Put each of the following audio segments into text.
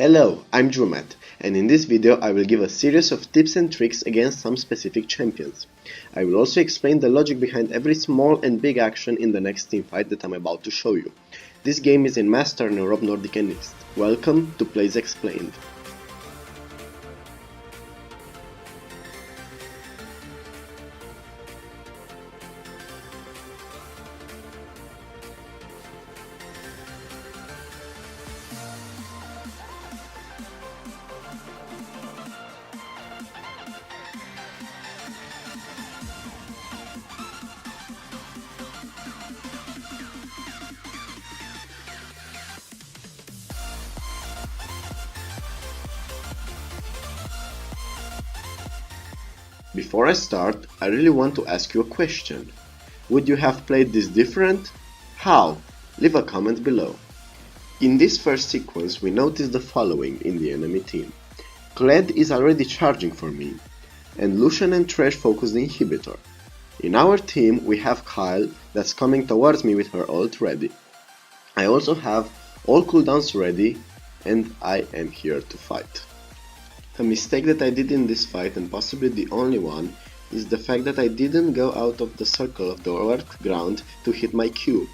Hello, I'm Drumat, and in this video I will give a series of tips and tricks against some specific champions. I will also explain the logic behind every small and big action in the next teamfight that I'm about to show you. This game is in Master and Europe Nordic and East. Welcome to Plays Explained. Before I start, I really want to ask you a question. Would you have played this different? How? Leave a comment below. In this first sequence we notice the following in the enemy team. Kled is already charging for me, and Lucian and Thresh focus the inhibitor. In our team we have Kyle that's coming towards me with her ult ready. I also have all cooldowns ready, and I am here to fight. A mistake that I did in this fight, and possibly the only one, is the fact that I didn't go out of the circle of the work ground to hit my Q.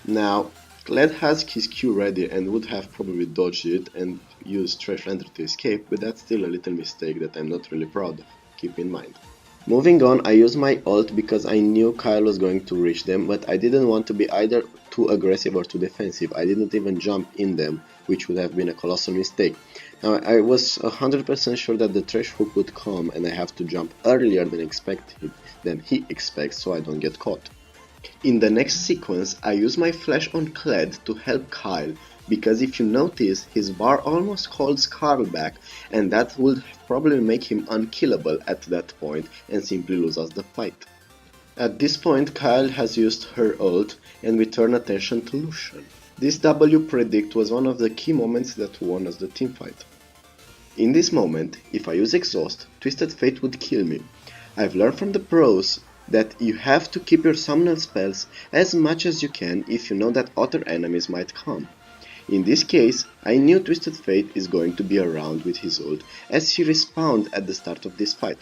Now, Kled has his Q ready and would have probably dodged it and used Thresh Lantern to escape, but that's still a little mistake that I'm not really proud of, keep in mind. Moving on, I used my ult because I knew Kyle was going to reach them, but I didn't want to be either too aggressive or too defensive. I didn't even jump in them, which would have been a colossal mistake. Now, I was 100% sure that the Thresh hook would come and I have to jump earlier than he expects, so I don't get caught. In the next sequence, I use my flash on Kled to help Kyle, because if you notice, his bar almost holds Karl back, and that would probably make him unkillable at that point and simply lose us the fight. At this point, Kyle has used her ult, and we turn attention to Lucian. This W predict was one of the key moments that won us the teamfight. In this moment, if I use exhaust, Twisted Fate would kill me. I've learned from the pros that you have to keep your summoner spells as much as you can if you know that other enemies might come. In this case, I knew Twisted Fate is going to be around with his ult as he respawned at the start of this fight.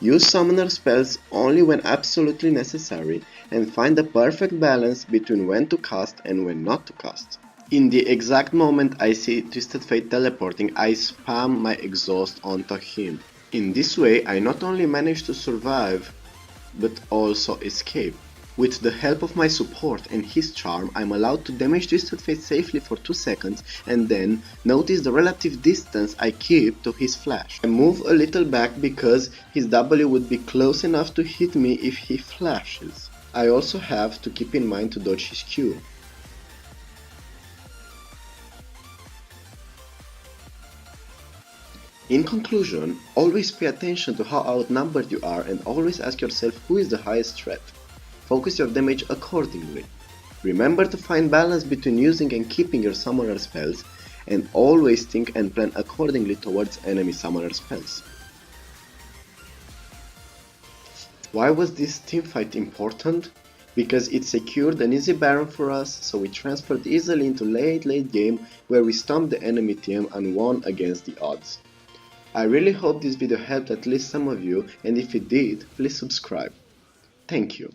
Use summoner spells only when absolutely necessary and find the perfect balance between when to cast and when not to cast. In the exact moment I see Twisted Fate teleporting, I spam my exhaust onto him. In this way I not only manage to survive, but also escape. With the help of my support and his charm, I'm allowed to damage Twisted Fate safely for 2 seconds and then notice the relative distance I keep to his flash. I move a little back because his W would be close enough to hit me if he flashes. I also have to keep in mind to dodge his Q. In conclusion, always pay attention to how outnumbered you are and always ask yourself who is the highest threat. Focus your damage accordingly. Remember to find balance between using and keeping your summoner spells, and always think and plan accordingly towards enemy summoner spells. Why was this teamfight important? Because it secured an easy Baron for us, so we transferred easily into late game where we stomped the enemy team and won against the odds. I really hope this video helped at least some of you, and if it did, please subscribe. Thank you.